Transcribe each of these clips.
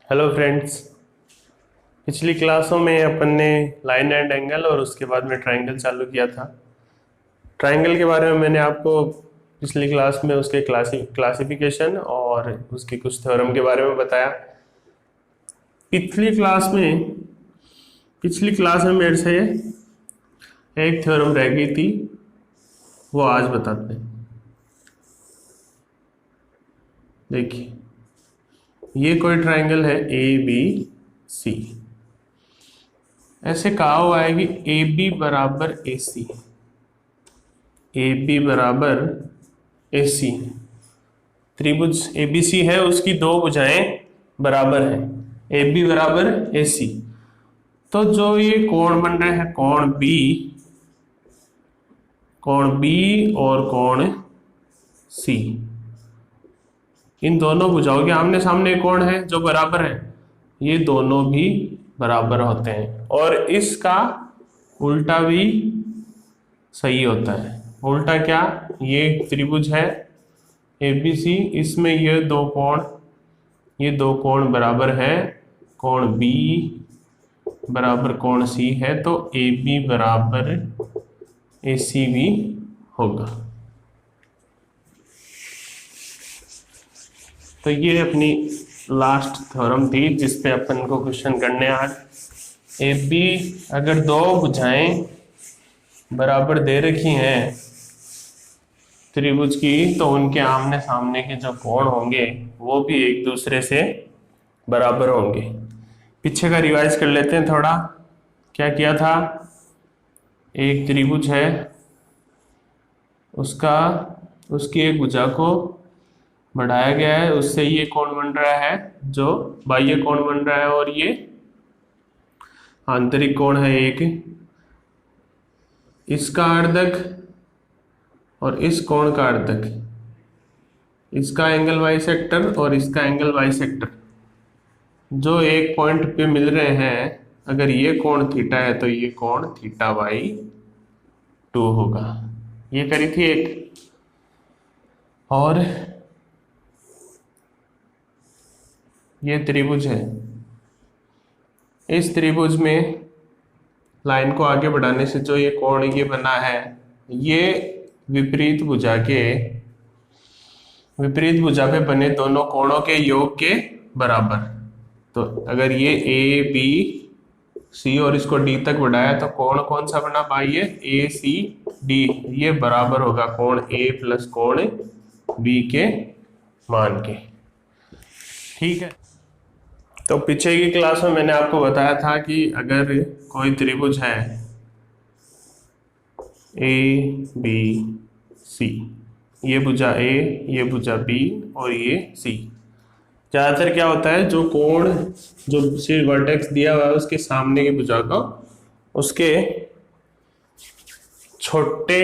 Hello friends. पिछली क्लासों में अपन ने लाइन एंड एंगल और उसके बाद में ट्रायंगल चालू किया था। ट्रायंगल के बारे में मैंने आपको पिछली क्लास में उसके क्लासिफिकेशन और उसके कुछ थ्योरम के बारे में बताया। पिछली क्लास में मेरे से एक थ्योरम रह गई थी, वो आज बताते हैं। देखिए, ये कोई ट्रायंगल है ए बी सी। ऐसे कहा हुआ है कि ए बी बराबर ए सी, ए बी बराबर ए सी। त्रिभुज ए बी सी है, उसकी दो भुजाएं बराबर है, ए बी बराबर ए सी। तो जो ये कोण बन रहे हैं कोण बी और कोण सी, इन दोनों भुजाओं के आमने सामने कोण है जो बराबर है, ये दोनों भी बराबर होते हैं। और इसका उल्टा भी सही होता है। उल्टा क्या? ये त्रिभुज है ए बी सी, इसमें ये दो कोण बराबर है, कोण बी बराबर कोण सी है, तो ए बी बराबर ए सी भी होगा। तो ये अपनी लास्ट थ्योरम थी जिस पे अपन को क्वेश्चन करने आज। ए बी अगर दो भुजाएं बराबर दे रखी हैं त्रिभुज की, तो उनके आमने सामने के जो कोण होंगे वो भी एक दूसरे से बराबर होंगे। पीछे का रिवाइज कर लेते हैं थोड़ा। क्या किया था? एक त्रिभुज है, उसकी एक भुजा को बढ़ाया गया है, उससे ये कोण बन रहा है जो बाह्य कोण बन रहा है, और ये आंतरिक कोण है एक। इसका अर्धक और इस कोण का अर्धक, इसका एंगल बाइसेक्टर और इसका एंगल बाइसेक्टर जो एक पॉइंट पे मिल रहे हैं, अगर ये कोण थीटा है तो ये कोण थीटा बाई 2 होगा। ये करी थी एक। और ये त्रिभुज है, इस त्रिभुज में लाइन को आगे बढ़ाने से जो ये कोण ये बना है, ये विपरीत भुजा पे बने दोनों कोणों के योग के बराबर। तो अगर ये ए बी सी और इसको डी तक बढ़ाया तो कोण कौन सा बना बाह्य? ए सी डी। ये बराबर होगा कोण ए प्लस कोण बी के मान के। ठीक है। तो पीछे की क्लास में मैंने आपको बताया था कि अगर कोई त्रिभुज है ए बी सी, ये भुजा ए, ये भुजा बी और ये सी, ज्यादातर क्या होता है जो कोण जो वर्टेक्स दिया हुआ है उसके सामने की भुजा को उसके छोटे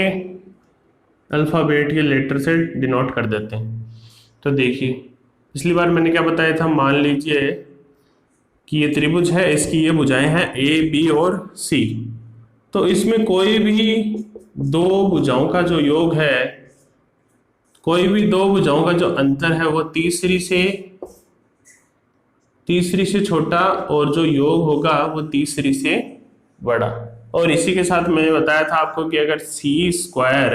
अल्फाबेट के लेटर से डिनोट कर देते हैं। तो देखिए, पिछली बार मैंने क्या बताया था, मान लीजिए कि ये त्रिभुज है, इसकी ये भुजाएं हैं ए बी और सी। तो इसमें कोई भी दो भुजाओं का जो योग है, कोई भी दो भुजाओं का जो अंतर है वो तीसरी से छोटा, और जो योग होगा वो तीसरी से बड़ा। और इसी के साथ मैंने बताया था आपको कि अगर सी स्क्वायर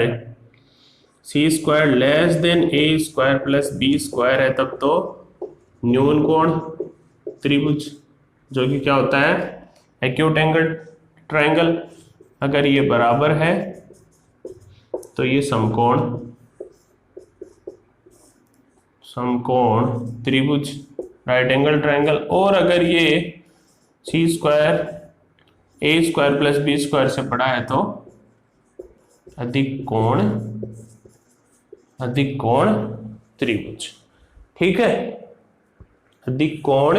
लेस देन ए स्क्वायर प्लस बी स्क्वायर है, तब तो न्यून कोण त्रिभुज, जो कि क्या होता है एक्यूट एंगल ट्रायंगल, अगर ये बराबर है तो ये समकोण त्रिभुज राइट एंगल ट्रायंगल। और अगर ये सी स्क्वायर ए स्क्वायर प्लस बी स्क्वायर से बड़ा है तो अधिक कोण त्रिभुज। ठीक है, अधिक कोण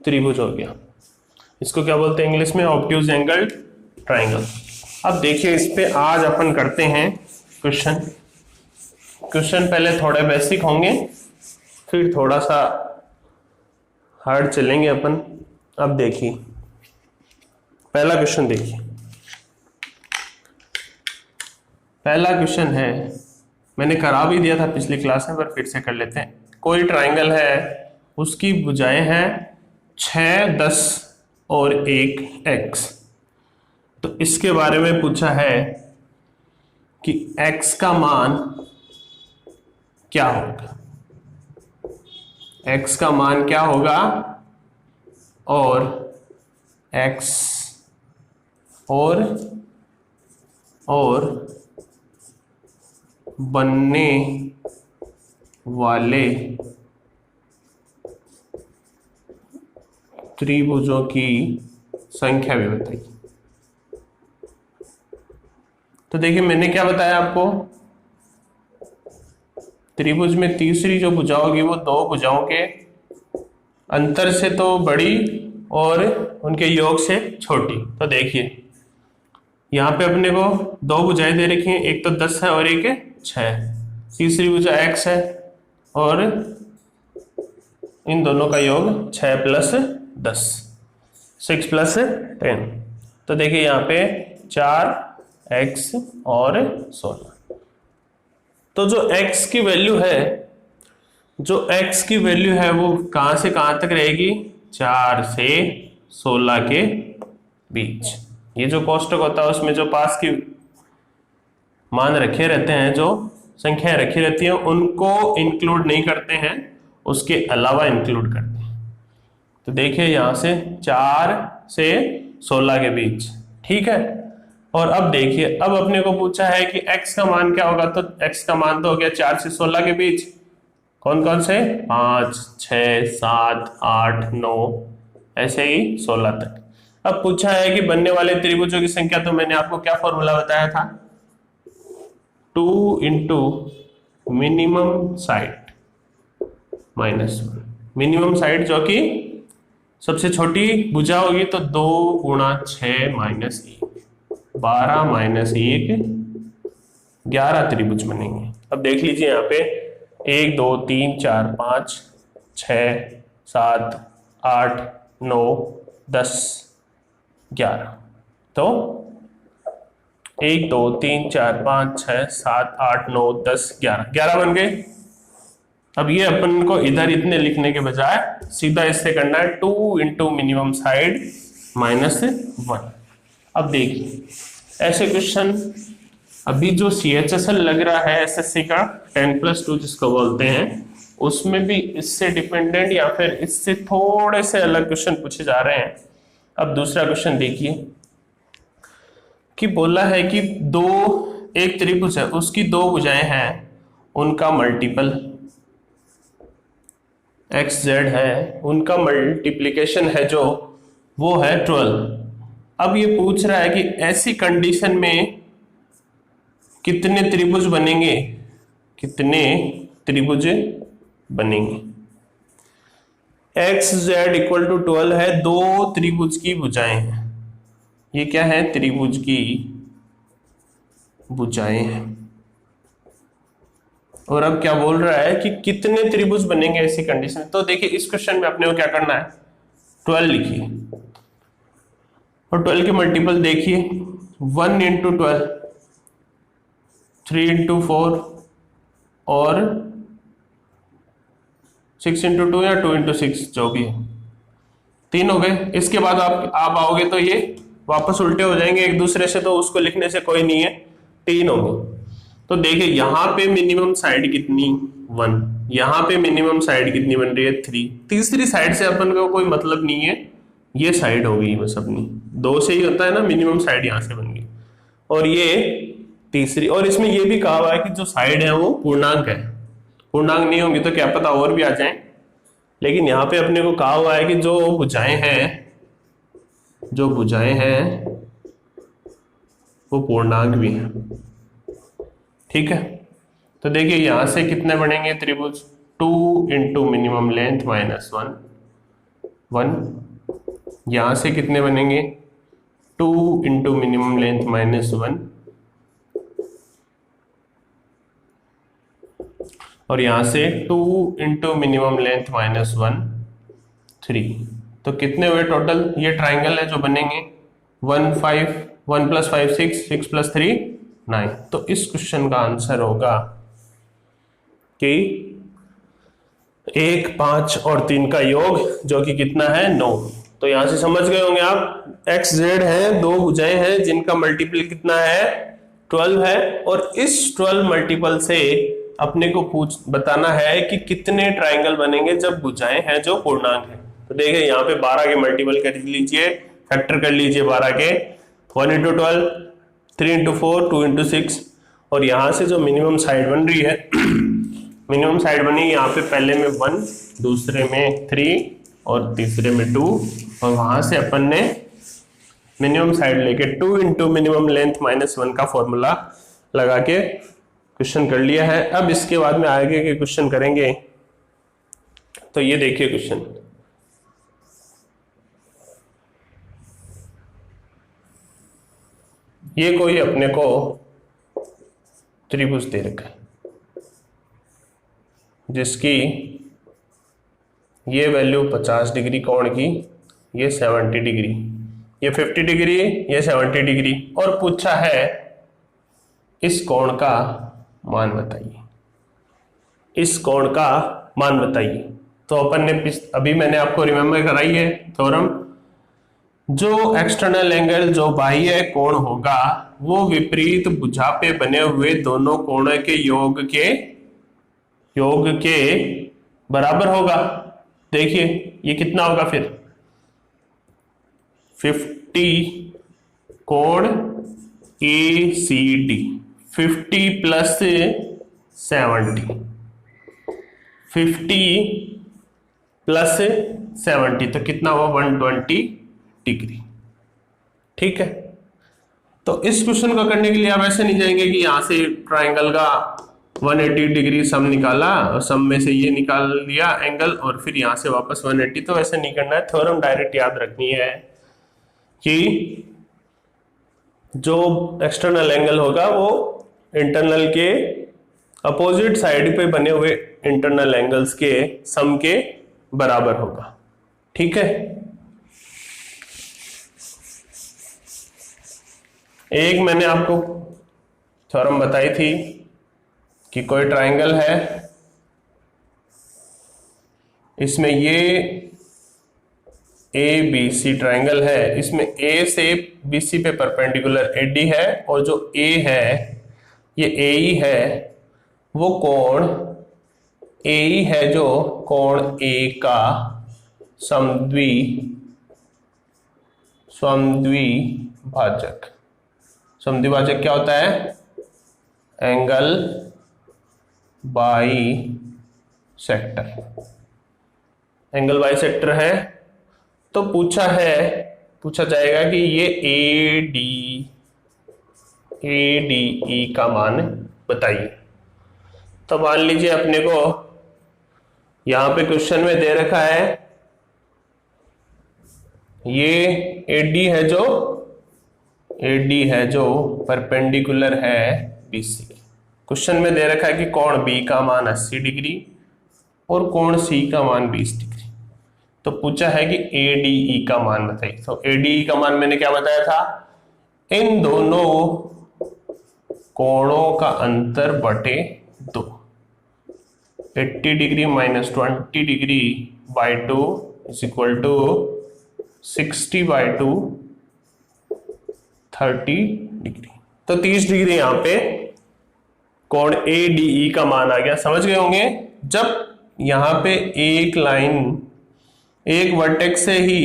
त्रिभुज हो गया। इसको क्या बोलते हैं इंग्लिश में? Obtuse angle triangle. अब देखिए, इस पे आज अपन करते हैं क्वेश्चन पहले थोड़े बेसिक होंगे, फिर थोड़ा सा हार्ड चलेंगे अपन। अब देखिए, पहला क्वेश्चन देखिए। पहला क्वेश्चन है, मैंने करा भी दिया था पिछली क्लास में पर फिर से कर लेते हैं। कोई ट्रायंगल है उसकी भुजाएं हैं 6, 10 और 1 x। तो इसके बारे में पूछा है कि x का मान क्या होगा, x का मान क्या होगा और x और बनने वाले त्रिभुजों की संख्या भी बताइए। तो देखिए मैंने क्या बताया आपको, त्रिभुज में तीसरी जो भुजा होगी वो दो भुजाओं के अंतर से तो बड़ी और उनके योग से छोटी। तो देखिए यहाँ पे अपने को दो भुजाएं दे रखी हैं, एक तो 10 है और एक है 6। तीसरी भुजा x है और इन दोनों का योग 6 + 10, 6 + 10। तो देखिए यहाँ पे 4x और 16। तो जो x की वैल्यू है वो कहाँ से कहाँ तक रहेगी, 4 से 16 के बीच। ये जो कोष्टक होता है उसमें जो पास की मान रखे रहते हैं, जो संख्याएं रखी रहती हैं, उनको इंक्लूड नहीं करते हैं, उसके अलावा इंक्लूड करते हैं। तो देखिए यहाँ से 4 से 16 के बीच, ठीक है। और अब देखिए, अब अपने को पूछा है कि x का मान क्या होगा, तो x का मान तो हो गया 4 से 16 के बीच, कौन कौन से, 5, 6, 7, 8, 9 ऐसे ही 16 तक। अब पूछा है कि बनने वाले त्रिभुजों की संख्या, तो मैंने आपको क्या फॉर्मूला बताया था, 2 × मिनिमम साइड -1। मिनिमम साइड जो कि सबसे छोटी भुजा होगी, तो 2 × 6 - 1, 12 - 1, 11 त्रिभुज बनेंगे। अब देख लीजिए यहाँ पे 1, 2, 3, 4, 5, 6, 7, 8, 9, 10, 11। तो 1, 2, 3, 4, 5, 6, 7, 8, 9, 10, 11 बन गए। अब ये अपन को इधर इतने लिखने के बजाय सीधा इससे करना है 2 × मिनिमम साइड -1। अब देखिए ऐसे क्वेश्चन अभी जो CHSL लग रहा है SSC का 10+2 जिसको बोलते हैं, उसमें भी इससे डिपेंडेंट या फिर इससे थोड़े से अलग क्वेश्चन पूछे जा रहे हैं। अब दूसरा क्वेश्चन देखिए कि बोला है कि एक त्रिभुज है, उसकी दो भुजाएं हैं, उनका मल्टीपल XZ है, उनका मल्टीप्लिकेशन है जो वो है 12। अब ये पूछ रहा है कि ऐसी कंडीशन में कितने त्रिभुज बनेंगे, XZ = 12 है, दो त्रिभुज की भुजाएं हैं। ये क्या है, त्रिभुज की भुजाएं हैं। और अब क्या बोल रहा है कि कितने त्रिभुज बनेंगे ऐसी कंडीशन में। तो देखिए इस क्वेश्चन में अपने को क्या करना है, 12 लिखिए और 12 के मल्टीपल देखिए, 1 × 12, 3 × 4 और 6 × 2 या 2 × 6 जो भी है, 3 हो गए। इसके बाद आप आओगे तो ये वापस उल्टे हो जाएंगे एक दूसरे से, तो उसको लिखने से कोई नहीं है, 3 होंगे। तो देखिए यहाँ पे मिनिमम साइड कितनी, 1, यहाँ पे मिनिमम साइड कितनी बन रही है, 3। तीसरी साइड से अपन को कोई मतलब नहीं है, ये साइड हो गई बस अपनी, 2 से ही होता है ना, मिनिमम साइड यहाँ से बन गई और ये तीसरी। और इसमें ये भी कहा हुआ है कि जो साइड है वो पूर्णांक है, पूर्णांक नहीं होंगी तो क्या पता और भी आ जाए, लेकिन यहाँ पे अपने को कहा हुआ है कि जो भुजाएं हैं वो पूर्णांक भी है, ठीक है। तो देखिए यहां से कितने बनेंगे त्रिभुज, 2 × मिनिमम लेंथ -1, 1। यहां से कितने बनेंगे, 2 × मिनिमम लेंथ -1 और यहां से 2 × मिनिमम लेंथ -1, 3। तो कितने हुए टोटल, ये ट्राइंगल है जो बनेंगे, 1, 5, 1 + 5 6, 6 + 3 9। तो इस क्वेश्चन का आंसर होगा कि 1, 5 और 3 का योग जो कि कितना है 9। तो यहां से समझ गए होंगे आप, एक्स जेड है, दो भुजाएं हैं जिनका मल्टीपल कितना है 12 है, और इस 12 मल्टीपल से अपने को बताना है कि कितने ट्राइंगल बनेंगे जब भुजाएं हैं जो पूर्णांक है। तो देखिए यहाँ पे 12 के मल्टीपल कर लीजिए, फैक्टर कर लीजिए 12 के, 1 इंटू 12, 3 इंटू 4, 2 इंटू 6, और यहां से जो मिनिमम साइड बन रही है मिनिमम साइड बनी यहाँ पे, पहले में 1, दूसरे में 3 और तीसरे में 2, और वहां से अपन ने मिनिमम साइड लेके 2 इंटू मिनिमम लेंथ -1 का फॉर्मूला लगा के क्वेश्चन कर लिया है। अब इसके बाद में आगे के क्वेश्चन करेंगे। तो ये देखिए क्वेश्चन, ये कोई अपने को त्रिभुज दे रखा है जिसकी ये वैल्यू 50 डिग्री कोण की, ये 70 डिग्री, ये 50 डिग्री, ये 70 डिग्री, और पूछा है इस कोण का मान बताइए, इस कोण का मान बताइए। तो अपन ने अभी मैंने आपको रिमेम्बर कराई है थ्योरम, जो एक्सटर्नल एंगल जो बाह्य कोण होगा वो विपरीत भुजा पे बने हुए दोनों कोणों के योग के बराबर होगा। देखिए ये कितना होगा फिर, 50 कोण ACD, 50 प्लस 70, 50 प्लस 70 तो कितना हुआ 120 डिग्री। ठीक है, तो इस क्वेश्चन को करने के लिए आप ऐसे नहीं जाएंगे कि यहां से ट्राइंगल का 180 डिग्री सम निकाला और सम में से ये निकाल लिया एंगल और फिर यहां से वापस 180, तो ऐसे नहीं करना है। थ्योरम डायरेक्ट याद रखनी है कि जो एक्सटर्नल एंगल होगा वो इंटरनल के अपोजिट साइड पे बने हुए इंटरनल एंगल्स के सम के बराबर होगा। ठीक है, एक मैंने आपको थ्योरम बताई थी कि कोई ट्राइंगल है, इसमें ये ABC ट्राइंगल है, इसमें A से BC पे परपेंडिकुलर AD है, और जो A है ये AE है, वो कोण AE है जो कोण A का समद्विभाजक क्या होता है, angle by sector, angle by sector है। तो पूछा जाएगा कि ये ADE का मान बताइए। तो मान लीजिए अपने को यहां पे क्वेश्चन में दे रखा है ये AD है जो परपेंडिकुलर है BC। क्वेश्चन में दे रखा है कि कोण B का मान 80 डिग्री और कोण C का मान 20 डिग्री। तो पूछा है कि ADE का मान बताइए। तो ADE का मान मैंने क्या बताया था, इन दोनों कोणों का अंतर बटे 2, 80 degree minus 20 degree by 2 is equal to 60 by 2 30 degree. तो 30 डिग्री यहां पे कोण ADE का मान आ गया। समझ गए होंगे, जब यहां पे एक लाइन एक वर्टेक्स से ही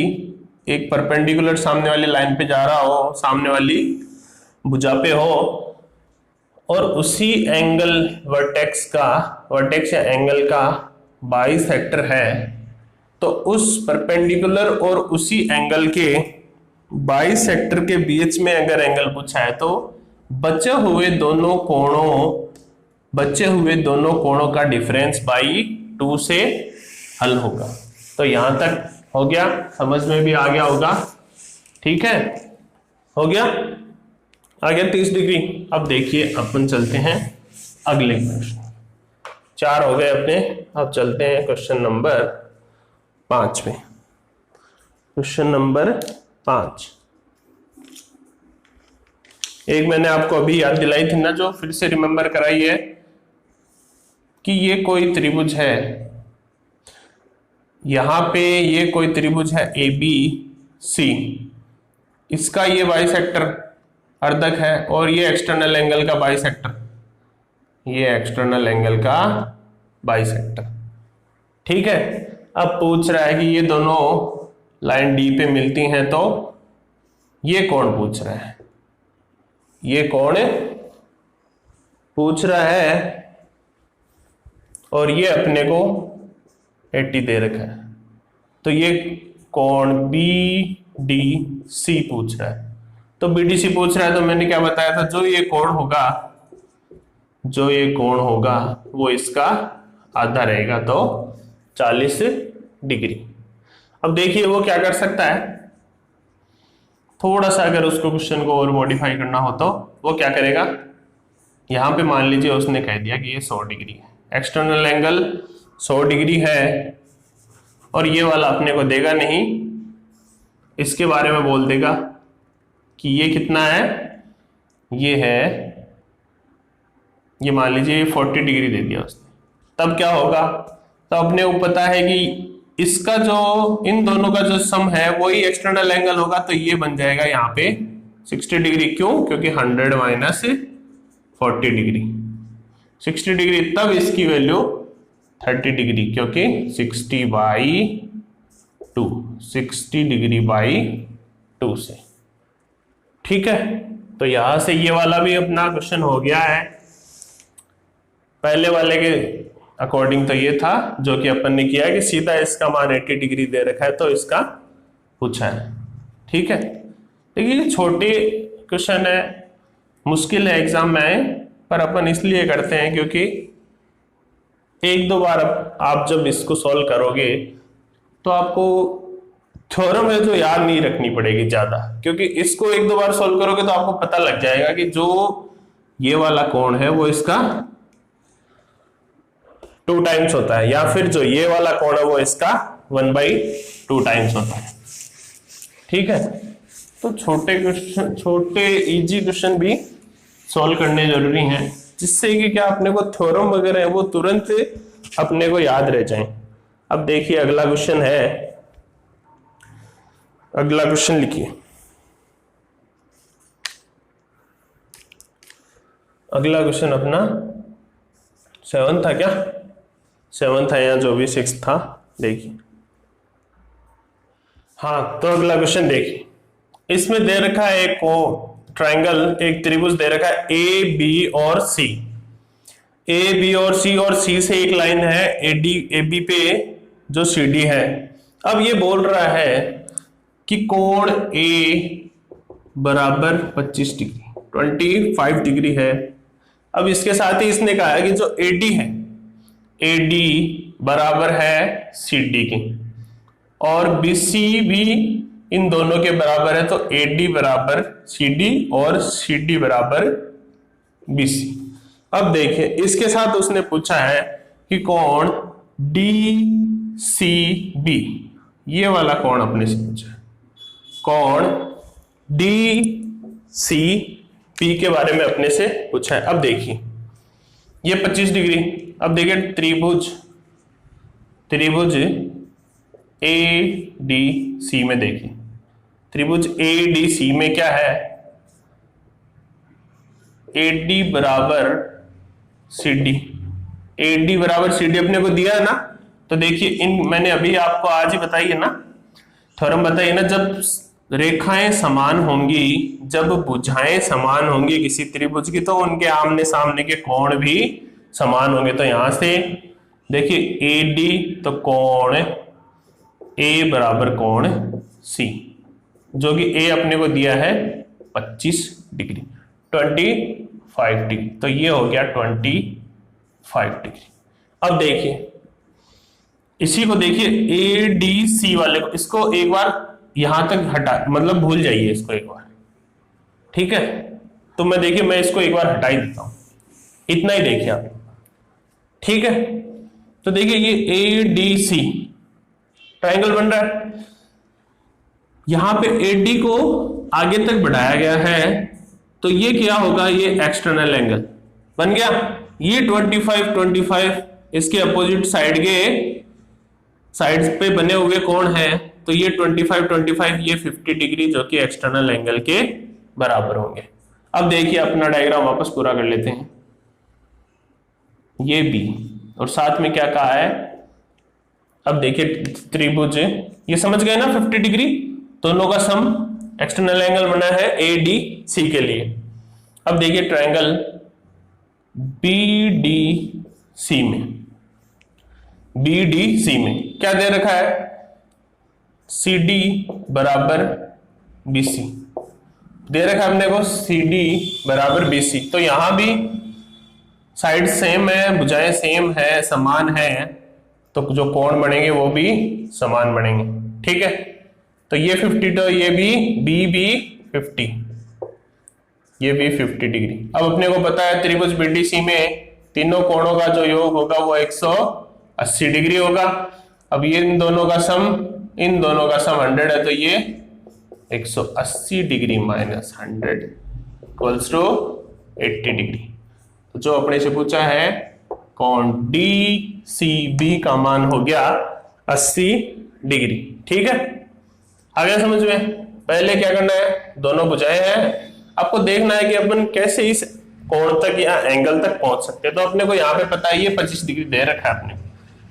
एक परपेंडिकुलर सामने वाली लाइन पे जा रहा हो, सामने वाली भुजा पे हो, और उसी एंगल वर्टेक्स या एंगल का बाइसेक्टर है, तो उस परपेंडिकुलर और उसी एंगल के बाइसेक्टर के बीच में अगर एंगल पूछा है तो बचे हुए दोनों कोणों का डिफरेंस बाई 2 से हल होगा। तो यहां तक हो गया, समझ में भी आ गया होगा। ठीक है, हो गया, आ गया 30 डिग्री। अब देखिए अपन चलते हैं अगले क्वेश्चन, 4 हो गए अपने, अब चलते हैं क्वेश्चन नंबर 5 पे। क्वेश्चन नंबर 5 एक मैंने आपको अभी याद दिलाई थी ना, जो फिर से रिमेंबर कराई है कि ये कोई त्रिभुज है यहां पे ये कोई त्रिभुज है ए बी सी, इसका ये बाइसेक्टर अर्धक है और ये एक्सटर्नल एंगल का बाइसेक्टर, ये एक्सटर्नल एंगल का बाइसेक्टर। ठीक है, अब पूछ रहा है कि ये दोनों लाइन डी पे मिलती हैं तो ये कौन पूछ रहा है, ये कौन पूछ रहा है, और ये अपने को 80 दे रखा है, तो ये कौन बी डी सी पूछ रहा है। तो बी डी सी पूछ रहा है तो मैंने क्या बताया था, जो ये कोण होगा, जो ये कोण होगा वो इसका आधा रहेगा, तो 40 डिग्री। अब देखिए वो क्या कर सकता है, थोड़ा सा अगर उसको क्वेश्चन को और मॉडिफाई करना हो तो वो क्या करेगा, यहां पे मान लीजिए उसने कह दिया कि ये 100 डिग्री है, एक्सटर्नल एंगल 100 डिग्री है और ये वाला अपने को देगा नहीं, इसके बारे में बोल देगा कि ये कितना है, ये है, ये मान लीजिए 40 डिग्री दे दिया उसने। तब क्या होगा, तो अपने को पता है कि इसका जो इन दोनों का जो सम है वही एक्सटर्नल एंगल होगा, तो ये बन जाएगा यहाँ पे 60 डिग्री। क्यों? क्योंकि 100 माइनस 40 डिग्री 60 डिग्री, तब इसकी वैल्यू 30 डिग्री, क्योंकि 60 डिग्री बाई 2 से। ठीक है, तो यहां से ये वाला भी अपना क्वेश्चन हो गया है। पहले वाले के अकॉर्डिंग तो ये था जो कि अपन ने किया कि सीधा इसका मान 80 डिग्री दे रखा है तो इसका पूछा है। ठीक है, देखिए छोटे क्वेश्चन है, मुश्किल है एग्जाम में आए, पर अपन इसलिए करते हैं क्योंकि एक दो बार आप जब इसको सॉल्व करोगे तो आपको थ्योरम है जो याद नहीं रखनी पड़ेगी ज्यादा, क्योंकि इसको एक दो बार सॉल्व करोगे तो आपको पता लग जाएगा कि जो ये वाला कोण है वो इसका 2 टाइम्स होता है, या फिर जो ये वाला कोण है वो इसका 1/2 टाइम्स होता है। ठीक है, तो छोटे क्वेश्चन, छोटे इजी क्वेश्चन भी सॉल्व करने जरूरी हैं, जिससे कि क्या अपने को थ्योरम वगैरह है वो तुरंत अपने को याद रह जाए। अब देखिए अगला क्वेश्चन है, अगला क्वेश्चन लिखिए। अगला क्वेश्चन अपना 7 था क्या, 7 था या जो भी 6 था, देखिए। हाँ, तो अगला क्वेश्चन देखिए, इसमें दे रखा है एक ट्राइंगल, एक त्रिभुज दे रखा है ए बी और सी। ए बी और सी से एक लाइन है एडी, ए बी पे जो सी डी है। अब ये बोल रहा है कि कोण ए बराबर 25 डिग्री 25 डिग्री है। अब इसके साथ ही इसने कहा है कि जो एडी है, एडी बराबर है सी डी की, और बीसी भी इन दोनों के बराबर है, तो एडी बराबर सी डी और सी डी बराबर बीसी। अब देखिए इसके साथ उसने पूछा है कि कोण डी सी बी, ये वाला कोण अपने से पूछा है, कोण डी सी बी के बारे में अपने से पूछा है। अब देखिए ये 25 डिग्री, अब देखिए त्रिभुज ए डी सी में, देखिए त्रिभुज ए डी सी में क्या है, ए डी बराबर सी डी, ए डी बराबर सी डी अपने को दिया है ना। तो देखिए इन, मैंने अभी आपको आज ही बताई है ना, थ्योरम बताइए ना, जब रेखाएं समान होंगी, जब भुजाएं समान होंगी किसी त्रिभुज की, तो उनके आमने सामने के कोण भी समान होंगे। तो यहां से देखिए ए डी, तो कोण ए बराबर कोण सी, जो कि ए अपने को दिया है 25 डिग्री 25 डिग्री, तो ये हो गया 25 डिग्री। अब देखिए इसी को देखिए ए डी सी वाले को, इसको एक बार यहां तक हटा, मतलब भूल जाइए इसको एक बार। ठीक है, तो मैं देखिए मैं इसको एक बार हटा ही देता हूं, इतना ही देखिए आप। ठीक है, तो देखिए ये ए डी सी ट्राइंगल बन रहा है, यहां पे एडी को आगे तक बढ़ाया गया है, तो ये क्या होगा, ये एक्सटर्नल एंगल बन गया। ये 25 इसके अपोजिट साइड के साइड्स पे बने हुए कोण हैं तो ये 25 ये 50 डिग्री जो कि एक्सटर्नल एंगल के बराबर होंगे। अब देखिए अपना डायग्राम वापस पूरा कर लेते हैं। ये बी और साथ में क्या कहा है, अब देखिए त्रिभुज, ये समझ गए ना 50 डिग्री, दोनों का सम एक्सटर्नल एंगल बना है ए डी सी के लिए। अब देखिए ट्रायंगल बी डी सी में, बी डी सी में क्या दे रखा है, सी डी बराबर बी सी दे रखा है अपने को, सी डी बराबर बी सी। तो यहां भी साइड सेम है, भुजाएं सेम है, समान है, तो जो कोण बनेंगे वो भी समान बनेंगे। ठीक है, तो ये 50 तो ये भी बी 50, ये भी 50 डिग्री। अब अपने को पता है त्रिभुज बीडीसी में तीनों कोणों का जो योग होगा वो 180 डिग्री होगा। अब ये इन दोनों का सम 100 है, तो ये 180 degree minus 100 equals to 80 degree. तो जो अपने से पूछा है कोण डी सी बी का मान हो गया 80 डिग्री। ठीक है, आ गया समझ में। पहले क्या करना है, दोनों भुजाएं हैं, आपको देखना है कि अपन कैसे इस कोण तक या एंगल तक पहुंच सकते हैं। तो अपने को यहाँ पे पता है ये 25 डिग्री दे रखा है अपने,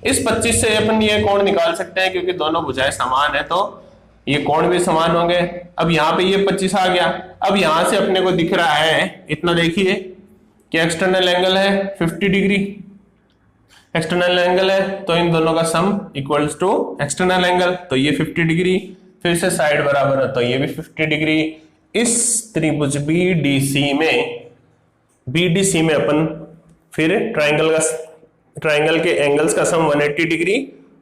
इस 25 से अपन ये कोण निकाल सकते हैं क्योंकि दोनों भुजाएं समान है तो ये कोण भी समान होंगे। अब यहाँ पे ये 25 आ गया। अब यहां से अपने को दिख रहा है इतना, देखिए कि एक्सटर्नल एंगल है 50 डिग्री, एक्सटर्नल एंगल है तो इन दोनों का sum equals to external angle, तो ये 50 डिग्री, फिर से साइड बराबर है तो ये भी 50 डिग्री। इस त्रिभुज बीडीसी में अपन फिर ट्राइंगल के एंगल्स का सम 180 डिग्री,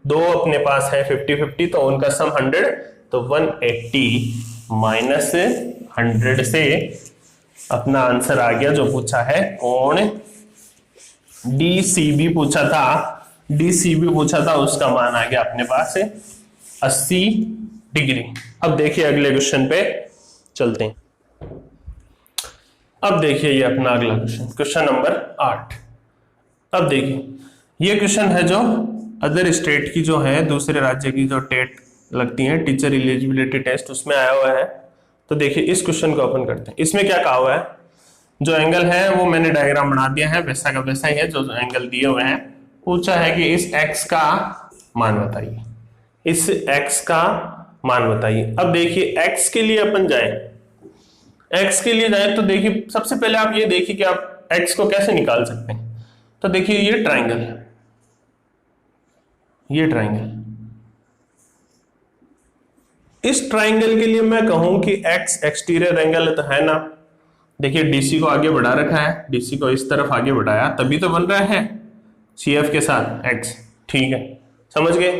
दो अपने पास है 50-50 तो उनका सम 100, तो 180 माइनस 100 से अपना आंसर आ गया जो पूछा है कोण डीसीबी पूछा था, उसका मान आ गया अपने पास 80 डिग्री। अब देखिए अगले क्वेश्चन पे चलते हैं। अब देखिए ये अपना अगला क्वेश्चन नंबर 8। अब देखिए ये क्वेश्चन है जो अदर स्टेट की जो है, दूसरे राज्य की जो टेट लगती है, टीचर एलिजिबिलिटी टेस्ट, उसमें आया हुआ है। तो देखिए इस क्वेश्चन को ओपन करते हैं। इसमें क्या कहा हुआ है, जो एंगल है वो मैंने डायग्राम बना दिया है, वैसा का वैसा ही है जो एंगल दिए हुए हैं। पूछा है कि इस एक्स का मान बताइए, इस एक्स का मान बताइए। अब देखिए एक्स के लिए अपन जाए, एक्स के लिए जाए तो देखिए सबसे पहले आप ये देखिए कि आप एक्स को कैसे निकाल सकते हैं। तो देखिए ये ट्राइंगल है, ये ट्राइंगल, इस ट्राइंगल के लिए मैं कहूं कि एक्स एक्सटीरियर एंगल तो है ना। देखिए डीसी को आगे बढ़ा रखा है, डीसी को इस तरफ आगे बढ़ाया तभी तो बन रहा है सीएफ के साथ एक्स। ठीक है, समझ गए।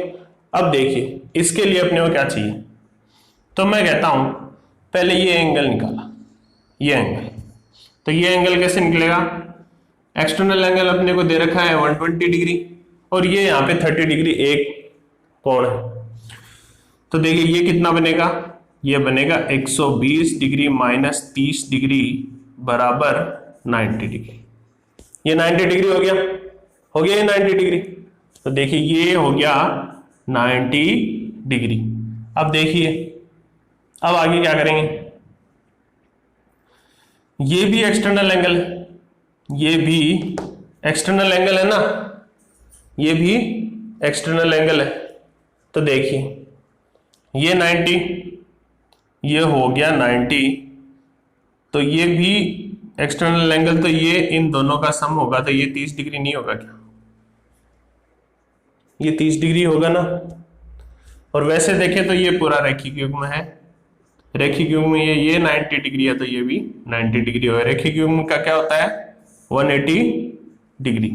अब देखिए इसके लिए अपने को क्या चाहिए, तो मैं कहता हूं पहले ये एंगल निकाला, ये एंगल, तो ये एंगल कैसे निकलेगा, एक्सटर्नल एंगल अपने को दे रखा है 120 डिग्री और ये यहाँ पे 30 डिग्री एक कोण है। तो देखिए ये कितना बनेगा, ये बनेगा 120 डिग्री माइनस 30 डिग्री बराबर 90 डिग्री। ये 90 डिग्री हो गया ये 90 डिग्री। तो देखिए ये हो गया 90 डिग्री। अब देखिए अब आगे क्या करेंगे, ये भी एक्सटर्नल एंगल है, ये भी एक्सटर्नल एंगल है ना, ये भी एक्सटर्नल एंगल है। तो देखिए ये 90, ये हो गया 90, तो ये भी एक्सटर्नल एंगल, तो ये इन दोनों का सम होगा, तो ये 30 डिग्री नहीं होगा क्या, ये 30 डिग्री होगा ना। और वैसे देखें तो ये पूरा रेखिक युग्म है, रेखिक युग्म ये 90 डिग्री है तो ये भी 90 डिग्री होगा। रेखिक युग्म का क्या होता है 180 डिग्री,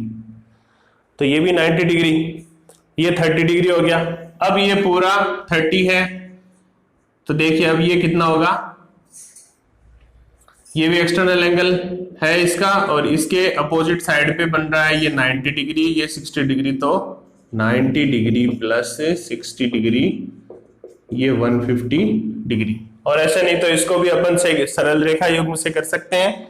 तो ये भी 90 डिग्री, ये 30 डिग्री हो गया। अब ये पूरा 30 है, तो देखिए अब ये कितना होगा, ये भी एक्सटर्नल एंगल है इसका और इसके अपोजिट साइड पे बन रहा है ये 90 डिग्री, ये 60 डिग्री, तो 90 डिग्री प्लस 60 डिग्री ये 150 डिग्री। और ऐसा नहीं तो इसको भी अपन से सरल रेखा युग्म से कर सकते हैं,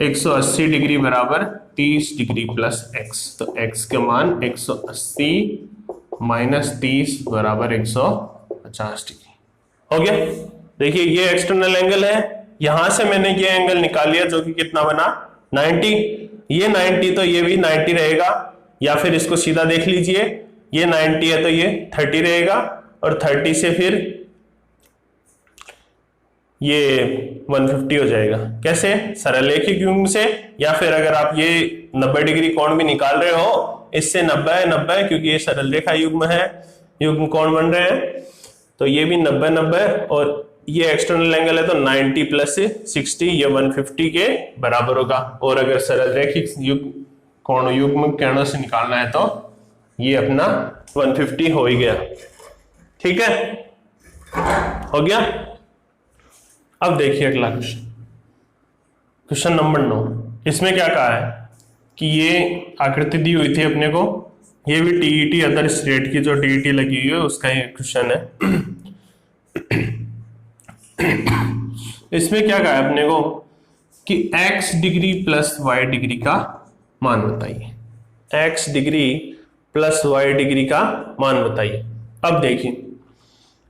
180 डिग्री बराबर 30 डिग्री प्लस x, तो x के मान 180 -30 बराबर 150 डिग्री। हो गया। देखिए ये एक्सटर्नल एंगल है, यहां से मैंने ये एंगल निकाल लिया जो कि कितना बना 90। ये 90 तो ये भी 90 रहेगा, या फिर इसको सीधा देख लीजिए, ये 90 है तो ये 30 रहेगा, और 30 से फिर ये 150 हो जाएगा। कैसे? सरल रैखिक युग्म से, या फिर अगर आप ये 90 डिग्री कोण भी निकाल रहे हो, इससे 90 है 90 क्योंकि ये सरल रेखा युग्म है, युग्म कोण बन रहे हैं, तो ये भी 90 90, और ये एक्सटर्नल एंगल है तो 90 प्लस 60 ये 150 के बराबर होगा। और अगर सरल रैखिक युग्म कोण युग्म कोणों से निकालना है तो ये अपना 150 हो ही गया। ठीक है, हो गया। अब देखिए अगला क्वेश्चन, क्वेश्चन नंबर 9। इसमें क्या कहा है कि ये आकृति दी हुई थी अपने को, ये भी टीईटी अदर स्टेट की जो टीईटी लगी हुई है उसका ये क्वेश्चन है। इसमें क्या कहा है अपने को कि x degree plus y degree का मान बताइए, x degree plus y degree का मान बताइए। अब देखिए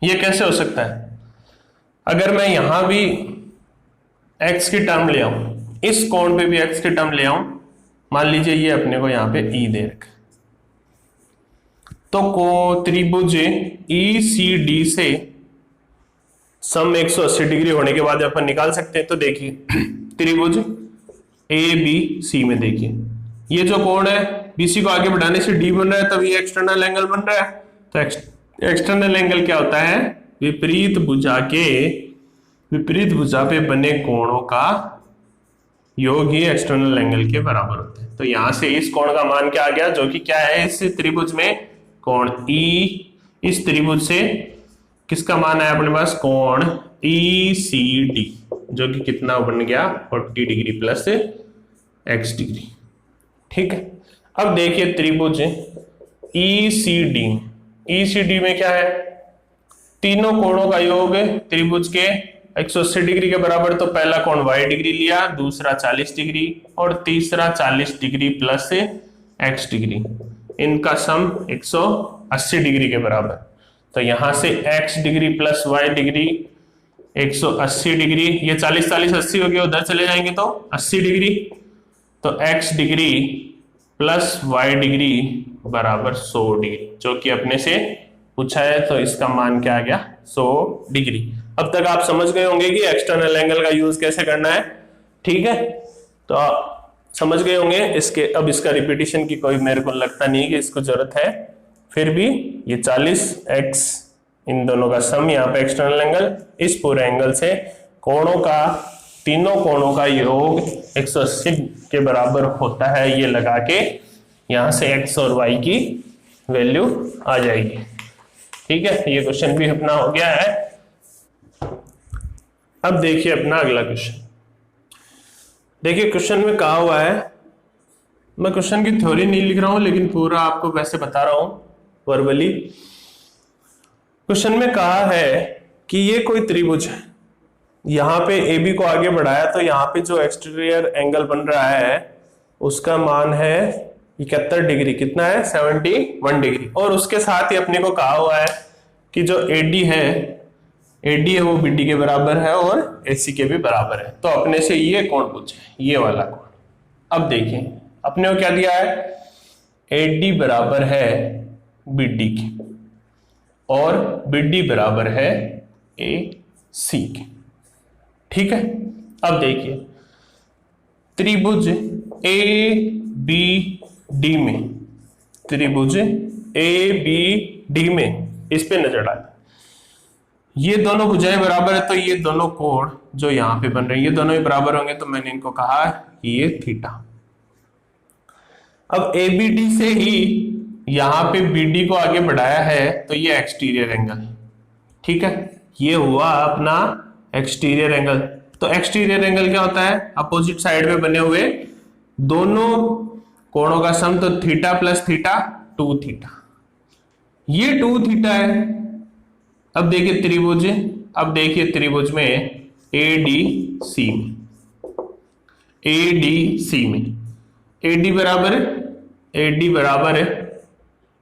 ये कैसे हो सकता है, अगर मैं यहां भी x की टर्म ले आऊं, इस कोण पे भी x की टर्म ले आऊं, मान लीजिए ये अपने को यहां पे E दे रखा, तो को त्रिभुज ECD से सम 180 डिग्री होने के बाद अपन निकाल सकते हैं। तो देखिए त्रिभुज ABC में देखिए ये जो कोण है, BC को आगे बढ़ाने से D बन रहा है, तब ये एक्सटर्नल एंगल बन रहा है। तो एक्सटर्नल एंगल क्या होता है? विपरीत भुजा पे बने कोणों का योग ही एक्सटर्नल एंगल के बराबर होता है। तो यहां से इस कोण का मान क्या आ गया, जो कि क्या है इस त्रिभुज में कोण E, इस त्रिभुज से किसका मान है अपने पास, कोण ECD, जो कि कितना बन गया 40 डिग्री प्लस x डिग्री। ठीक है, अब देखिए त्रिभुज ECD में क्या है, तीनों कोणों का योग त्रिभुज के 180 डिग्री के बराबर। तो पहला कोण y डिग्री लिया, दूसरा 40 डिग्री और तीसरा 40 डिग्री प्लस x डिग्री, इनका सम 180 डिग्री के बराबर। तो यहां से x degree plus y degree 180 degree, ये 40 40 80 हो गया, उधर चले जाएंगे तो 80 डिग्री, तो x degree plus y degree बराबर 100 डिग्री, जो कि अपने से पूछा है। तो इसका मान क्या आ गया 100 डिग्री। अब तक आप समझ गए होंगे कि एक्सटर्नल एंगल का यूज कैसे करना है। ठीक है, तो समझ गए होंगे इसके। अब इसका रिपीटिशन की कोई मेरे को लगता नहीं कि इसको जरूरत है, फिर भी ये 40x इन दोनों का सम, यहाँ पे एक्सटर्नल एंगल, इस पूरे एंगल से कोणों का, तीनों कोणों का योग 180 के बराबर होता है, ये लगा के यहां से x और y की वैल्यू आ जाएगी। ठीक है, ये क्वेश्चन भी अपना हो गया है। अब देखिए अपना अगला क्वेश्चन। देखिए क्वेश्चन में कहा हुआ है, मैं क्वेश्चन की थ्योरी नहीं लिख रहा हूं लेकिन पूरा आपको वैसे बता रहा हूं वर्बली। क्वेश्चन में कहा है कि ये कोई त्रिभुज है, यहां पे AB को आगे बढ़ाया तो यहाँ पे जो एक्सटीरियर एंगल बन रहा है उसका मान है 71 डिग्री, कितना है 71 डिग्री। और उसके साथ ही अपने को कहा हुआ है कि जो AD है वो BD के बराबर है और AC के भी बराबर है। तो अपने से ये कोण पूछे, ये वाला कोण। अब देखिए अपने को क्या दिया है, AD बराबर है BD के और BD बराबर है AC के। ठीक है, अब देखिए त्रिभुज ABD में, त्रिभुज ABD में इस पे नजर डालें, ये दोनों भुजाएं बराबर है, तो ये दोनों कोण जो यहां पे बन रहे हैं ये दोनों ही बराबर होंगे, तो मैंने इनको कहा कि ये थीटा। अब ABD से ही यहां पे BD को आगे बढ़ाया है तो ये एक्सटीरियर एंगल। ठीक है, ये हुआ अपना एक्सटीरियर एंगल। तो एक्सटीरियर एंगल क्या होता है, अपोजिट साइड में बने हुए दोनों कोणों का सम, तो थीटा प्लस थीटा 2 थीटा, ये 2 थीटा है। अब देखिए त्रिभुज, अब देखिए त्रिभुज में ADC में AD बराबर है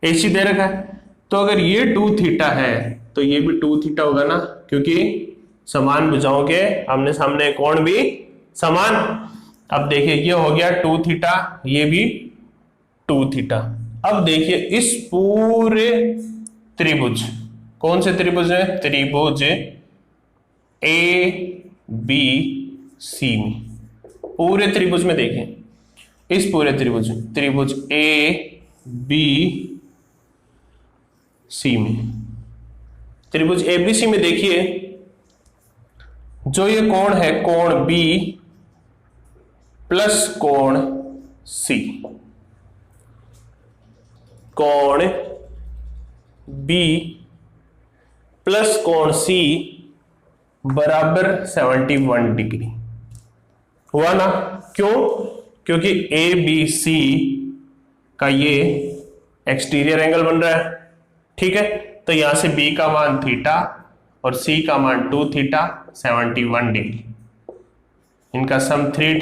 AC दे रखा है, तो अगर ये 2 थीटा है तो ये भी 2 थीटा होगा ना, क्योंकि समान भुजाओं के आमने सामने कोण भी समान। अब देखिए ये हो गया 2 थीटा, ये भी 2 थीटा। अब देखिए इस पूरे त्रिभुज, कौन से त्रिभुज है, त्रिभुज ए बी सी में, पूरे त्रिभुज में देखिए इस पूरे त्रिभुज ए बी सी में, त्रिभुज एबीसी में देखिए जो ये कोण है कोण बी प्लस कोण सी, कोण बी प्लस कोण सी बराबर 71 डिग्री हुआ ना। क्यों? क्योंकि ए बी सी का ये एक्सटीरियर एंगल बन रहा है, ठीक है। तो यहां से बी का मान थीटा और सी का मान 2 थीटा 71 डिग्री, इनका सम 3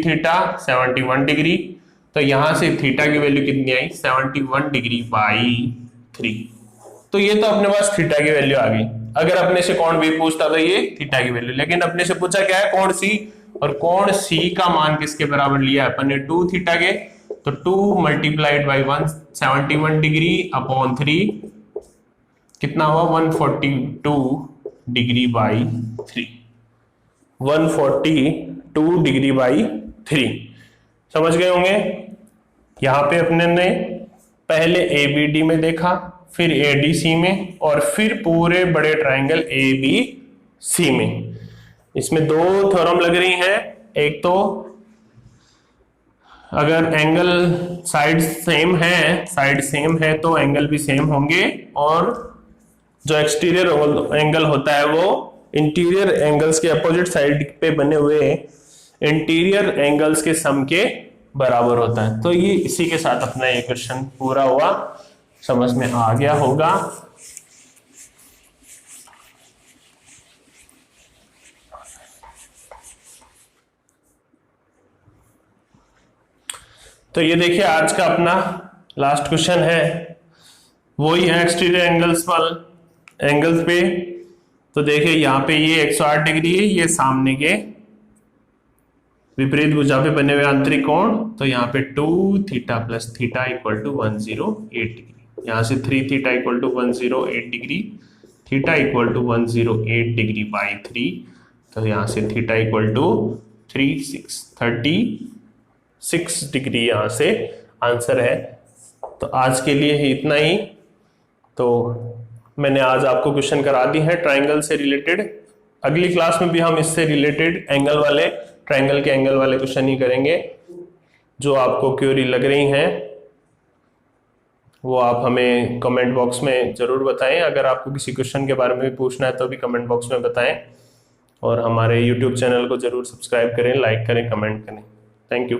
थीटा 71 डिग्री। तो यहां से थीटा की वैल्यू कितनी आई, 71 डिग्री बाई 3। तो ये तो अपने पास थीटा की वैल्यू आ गई। अगर अपने से कोण बी पूछता तो ये थीटा की वैल्यू, लेकिन अपने से पूछा क्या है, कोण सी, और कोण सी का मान किसके बराबर लिया अपन ने, 2 थीटा के। तो 2 मल्टीप्लाइड बाई 171 डिग्री अपॉन 3 कितना हुआ, 142 डिग्री बाई 3, 142 डिग्री बाई 3। समझ गए होंगे। यहां पे अपने ने पहले एबीडी में देखा, फिर एडीसी में, और फिर पूरे बड़े ट्रायंगल एबीसी में। इसमें 2 थ्योरम लग रही हैं। एक तो अगर एंगल साइड सेम है तो एंगल भी सेम होंगे, और जो एक्सटीरियर एंगल होता है वो इंटीरियर एंगल्स के अपोजिट साइड पे बने हुए इंटीरियर एंगल्स के सम के बराबर होता है। तो ये इसी के साथ अपना ये क्वेश्चन पूरा हुआ, समझ में आ गया होगा। तो ये देखिए आज का अपना लास्ट क्वेश्चन है, वही है एक्सटीरियर एंगल्स पे। तो देखिए यहाँ पे ये 108 डिग्री है, ये सामने के विपरीत भुजा पे बने हुए आंतरिक कोण। तो यहाँ पे 2 theta plus theta equal to 108 degree, यहाँ से 3 theta equal to 108 degree, theta equal to 108 degree by 3। तो यहाँ से थीटा इक्वल टू 36 डिग्री यहाँ से आंसर है। तो आज के लिए ही इतना ही। तो मैंने आज आपको क्वेश्चन करा दी है ट्रायंगल से रिलेटेड। अगली क्लास में भी हम इससे रिलेटेड ट्रायंगल के एंगल वाले क्वेश्चन ही करेंगे। जो आपको क्वेरी लग रही हैं वो आप हमें कमेंट बॉक्स में जरूर बताएं। अगर आपको किसी क्वेश्चन के बारे में भी पूछना है तो भी कमेंट बॉक्स में बताएं, और हमारे YouTube चैनल को जरूर सब्सक्राइब करें, लाइक करें, कमेंट करें। Thank you.